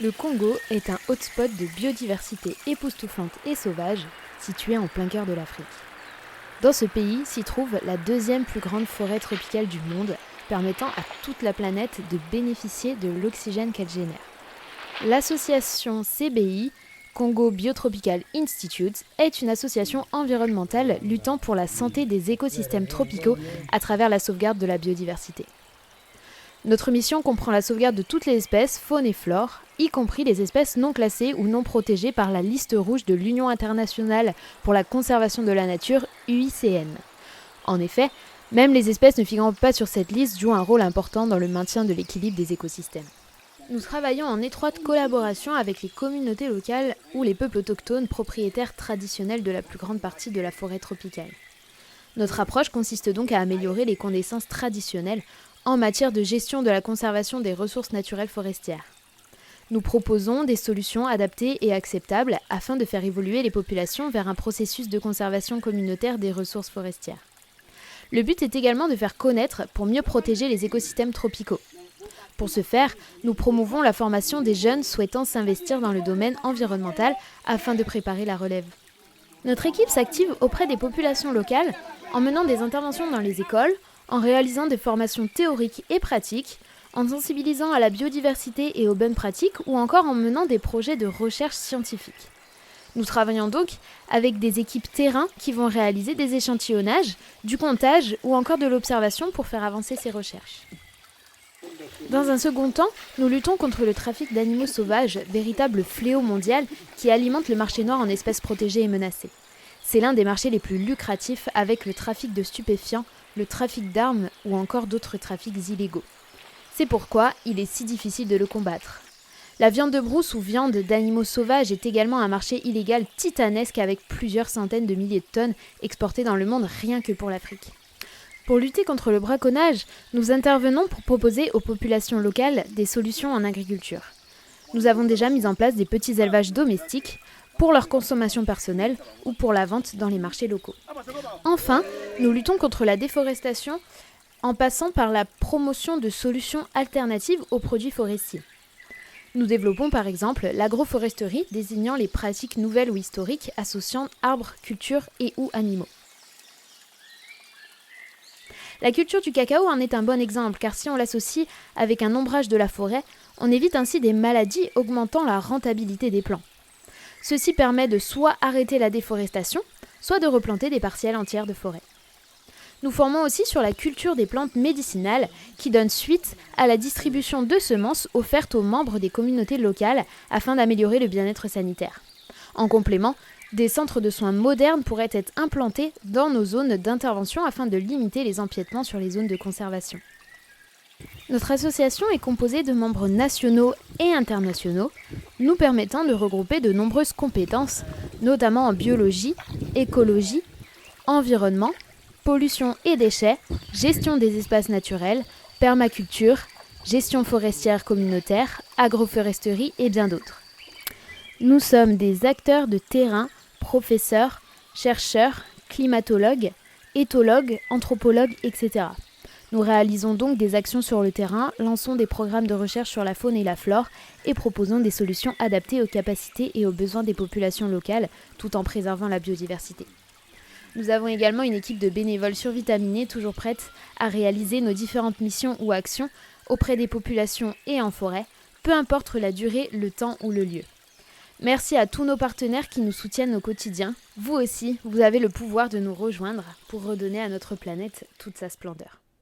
Le Congo est un hotspot de biodiversité époustouflante et sauvage, situé en plein cœur de l'Afrique. Dans ce pays s'y trouve la deuxième plus grande forêt tropicale du monde, permettant à toute la planète de bénéficier de l'oxygène qu'elle génère. L'association CBI, Congo Biotropical Institute, est une association environnementale luttant pour la santé des écosystèmes tropicaux à travers la sauvegarde de la biodiversité. Notre mission comprend la sauvegarde de toutes les espèces, faune et flore, y compris les espèces non classées ou non protégées par la liste rouge de l'Union internationale pour la conservation de la nature, UICN. En effet, même les espèces ne figurant pas sur cette liste jouent un rôle important dans le maintien de l'équilibre des écosystèmes. Nous travaillons en étroite collaboration avec les communautés locales ou les peuples autochtones propriétaires traditionnels de la plus grande partie de la forêt tropicale. Notre approche consiste donc à améliorer les connaissances traditionnelles en matière de gestion de la conservation des ressources naturelles forestières. Nous proposons des solutions adaptées et acceptables afin de faire évoluer les populations vers un processus de conservation communautaire des ressources forestières. Le but est également de faire connaître pour mieux protéger les écosystèmes tropicaux. Pour ce faire, nous promouvons la formation des jeunes souhaitant s'investir dans le domaine environnemental afin de préparer la relève. Notre équipe s'active auprès des populations locales en menant des interventions dans les écoles, en réalisant des formations théoriques et pratiques, en sensibilisant à la biodiversité et aux bonnes pratiques ou encore en menant des projets de recherche scientifique. Nous travaillons donc avec des équipes terrain qui vont réaliser des échantillonnages, du comptage ou encore de l'observation pour faire avancer ces recherches. Dans un second temps, nous luttons contre le trafic d'animaux sauvages, véritable fléau mondial qui alimente le marché noir en espèces protégées et menacées. C'est l'un des marchés les plus lucratifs avec le trafic de stupéfiants, le trafic d'armes ou encore d'autres trafics illégaux. C'est pourquoi il est si difficile de le combattre. La viande de brousse ou viande d'animaux sauvages est également un marché illégal titanesque avec plusieurs centaines de milliers de tonnes exportées dans le monde rien que pour l'Afrique. Pour lutter contre le braconnage, nous intervenons pour proposer aux populations locales des solutions en agriculture. Nous avons déjà mis en place des petits élevages domestiques pour leur consommation personnelle ou pour la vente dans les marchés locaux. Enfin, nous luttons contre la déforestation en passant par la promotion de solutions alternatives aux produits forestiers. Nous développons par exemple l'agroforesterie, désignant les pratiques nouvelles ou historiques associant arbres, cultures et ou animaux. La culture du cacao en est un bon exemple, car si on l'associe avec un ombrage de la forêt, on évite ainsi des maladies augmentant la rentabilité des plants. Ceci permet de soit arrêter la déforestation, soit de replanter des parcelles entières de forêt. Nous formons aussi sur la culture des plantes médicinales qui donnent suite à la distribution de semences offertes aux membres des communautés locales afin d'améliorer le bien-être sanitaire. En complément, des centres de soins modernes pourraient être implantés dans nos zones d'intervention afin de limiter les empiètements sur les zones de conservation. Notre association est composée de membres nationaux et internationaux, nous permettant de regrouper de nombreuses compétences, notamment en biologie, écologie, environnement, pollution et déchets, gestion des espaces naturels, permaculture, gestion forestière communautaire, agroforesterie et bien d'autres. Nous sommes des acteurs de terrain, professeurs, chercheurs, climatologues, éthologues, anthropologues, etc. Nous réalisons donc des actions sur le terrain, lançons des programmes de recherche sur la faune et la flore et proposons des solutions adaptées aux capacités et aux besoins des populations locales tout en préservant la biodiversité. Nous avons également une équipe de bénévoles survitaminés toujours prête à réaliser nos différentes missions ou actions auprès des populations et en forêt, peu importe la durée, le temps ou le lieu. Merci à tous nos partenaires qui nous soutiennent au quotidien. Vous aussi, vous avez le pouvoir de nous rejoindre pour redonner à notre planète toute sa splendeur.